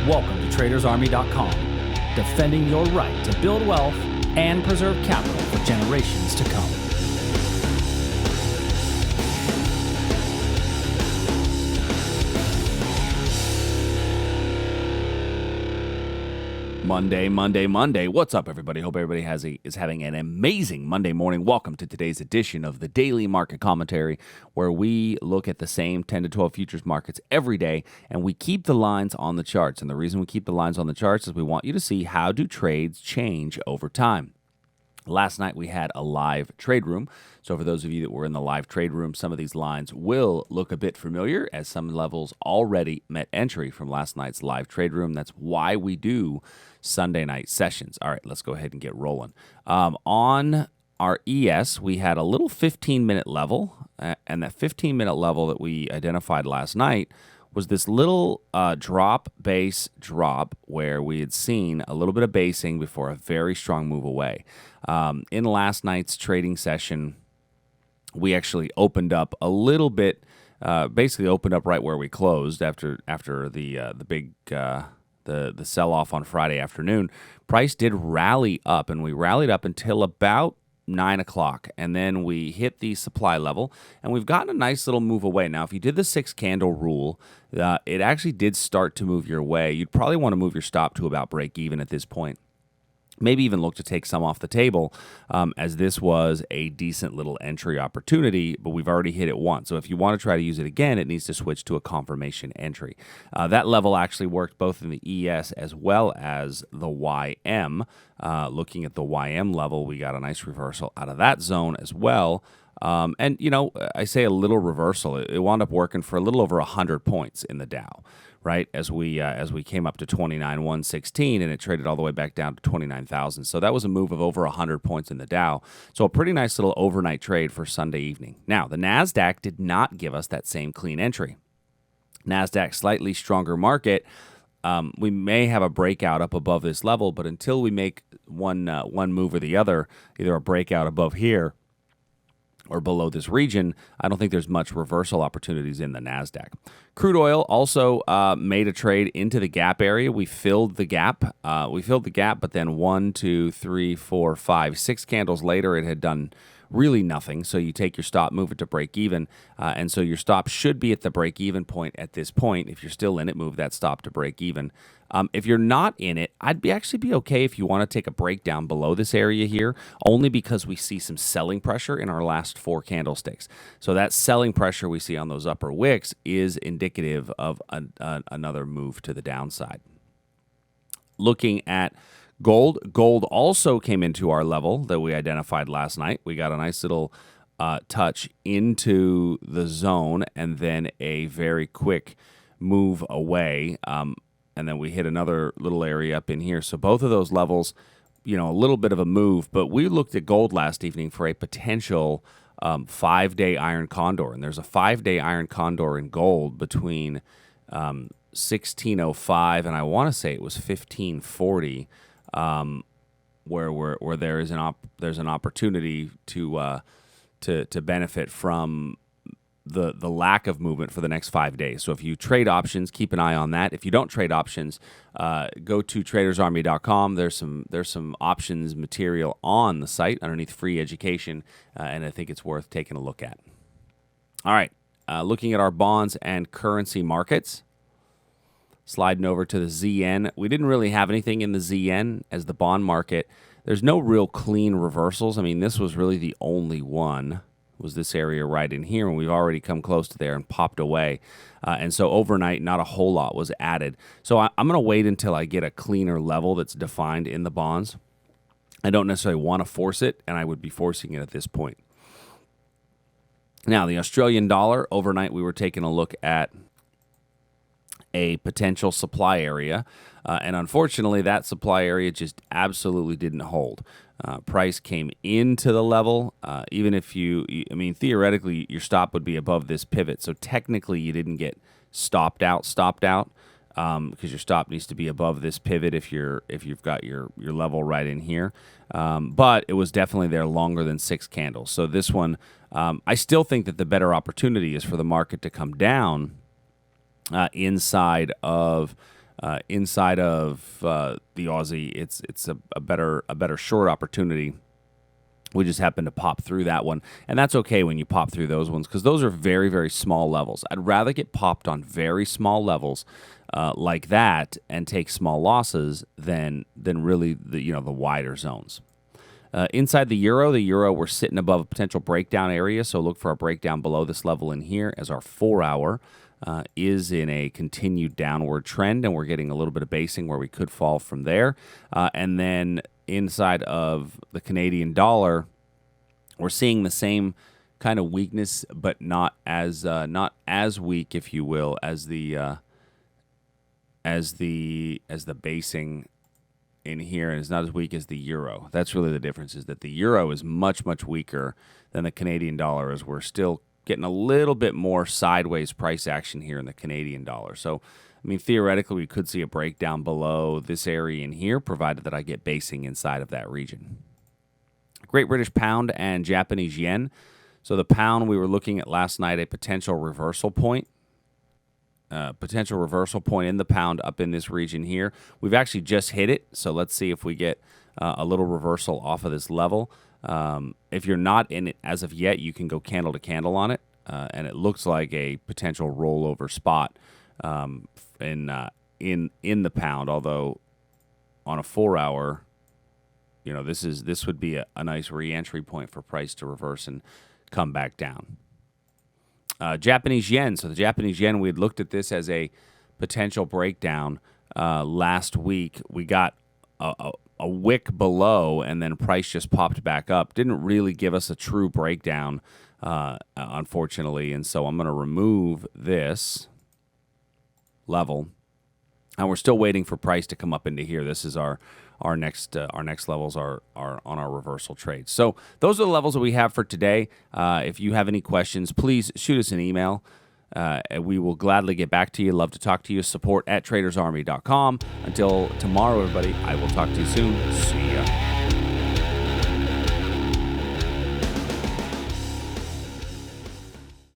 Welcome to TradersArmy.com, defending your right to build wealth and preserve capital for generations to come. Monday. What's up, everybody? Hope everybody is having an amazing Monday morning. Welcome to today's edition of the Daily Market Commentary, where we look at the same 10 to 12 futures markets every day, and we keep the lines on the charts. And the reason we keep the lines on the charts is we want you to see how do trades change over time. Last night, we had a live trade room. So for those of you that were in the live trade room, some of these lines will look a bit familiar as some levels already met entry from last night's live trade room. That's why we do Sunday night sessions. All right, let's go ahead and get rolling. On our ES, we had a little 15-minute level, and that 15-minute level that we identified last night was this little base drop where we had seen a little bit of basing before a very strong move away. In last night's trading session, we actually opened up a little bit, basically opened up right where we closed after the big the sell-off on Friday afternoon. Price did rally up, and we rallied up until about 9 o'clock, and then we hit the supply level, and we've gotten a nice little move away. Now, if you did the 6-candle rule, it actually did start to move your way. You'd probably want to move your stop to about break even at this point. Maybe even look to take some off the table, as this was a decent little entry opportunity, but we've already hit it once. So if you want to try to use it again, it needs to switch to a confirmation entry. That level actually worked both in the ES as well as the YM. Looking at the YM level, we got a nice reversal out of that zone as well. And, you know, I say a little reversal. It wound up working for a little over 100 points in the Dow, right, as we came up to 29,116, and it traded all the way back down to 29,000. So that was a move of over 100 points in the Dow. So a pretty nice little overnight trade for Sunday evening. Now, the NASDAQ did not give us that same clean entry. NASDAQ, slightly stronger market. We may have a breakout up above this level, but until we make one move or the other, either a breakout above here or below this region, I don't think there's much reversal opportunities in the NASDAQ. Crude oil also made a trade into the gap area. We filled the gap. But then 1, 2, 3, 4, 5, 6 candles later, it had done really nothing. So you take your stop, move it to break even. And so your stop should be at the break even point at this point. If you're still in it, move that stop to break even. If you're not in it, I'd actually be okay if you want to take a breakdown below this area here, only because we see some selling pressure in our last 4 candlesticks. So that selling pressure we see on those upper wicks is indicative of another move to the downside. Looking at gold also came into our level that we identified last night. We got a nice little touch into the zone and then a very quick move away. And then we hit another little area up in here. So both of those levels, you know, a little bit of a move. But we looked at gold last evening for a potential 5-day iron condor. And there's a 5-day iron condor in gold between 1605 and I want to say it was 1540, where there's an opportunity to benefit from the lack of movement for the next 5 days. So if you trade options, keep an eye on that. If you don't trade options, go to TradersArmy.com. There's some options material on the site underneath free education, and I think it's worth taking a look at. All right, looking at our bonds and currency markets. Sliding over to the ZN. We didn't really have anything in the ZN as the bond market. There's no real clean reversals. I mean, this was really the only one. Was this area right in here, and we've already come close to there and popped away. And so overnight, not a whole lot was added. So I'm going to wait until I get a cleaner level that's defined in the bonds. I don't necessarily want to force it, and I would be forcing it at this point. Now, the Australian dollar, overnight we were taking a look at a potential supply area, and unfortunately that supply area just absolutely didn't hold. Price came into the level, even if theoretically your stop would be above this pivot, so technically you didn't get stopped out, because your stop needs to be above this pivot if you've got your level right in here. But it was definitely there longer than 6 candles. So this one, I still think that the better opportunity is for the market to come down inside of Inside of the Aussie, it's a better short opportunity. We just happened to pop through that one, and that's okay when you pop through those ones because those are very, very small levels. I'd rather get popped on very small levels like that and take small losses than really the wider zones. Inside the euro, we're sitting above a potential breakdown area, so look for a breakdown below this level in here as our 4-hour is in a continued downward trend, and we're getting a little bit of basing where we could fall from there. And then inside of the Canadian dollar, we're seeing the same kind of weakness, but not as weak, if you will, as the basing in here, and it's not as weak as the euro. That's really the difference, is that the euro is much, much weaker than the Canadian dollar, as we're still getting a little bit more sideways price action here in the Canadian dollar. So, I mean, theoretically, we could see a breakdown below this area in here, provided that I get basing inside of that region. Great British Pound and Japanese Yen. So the pound, we were looking at last night, a potential reversal point. Potential reversal point in the pound up in this region here. We've actually just hit it, so let's see if we get a little reversal off of this level. If you're not in it as of yet, you can go candle to candle on it, and it looks like a potential rollover spot in the pound. Although on a 4-hour, this would be a nice re-entry point for price to reverse and come back down. Japanese yen. So the Japanese yen, we had looked at this as a potential breakdown last week. We got a wick below, and then price just popped back up. Didn't really give us a true breakdown, unfortunately. And so I'm going to remove this level, and we're still waiting for price to come up into here. This is our next levels are on our reversal trades. So those are the levels that we have for today. If you have any questions, please shoot us an email. And we will gladly get back to you. Love to talk to you. Support@tradersarmy.com. Until tomorrow, everybody, I will talk to you soon. See you.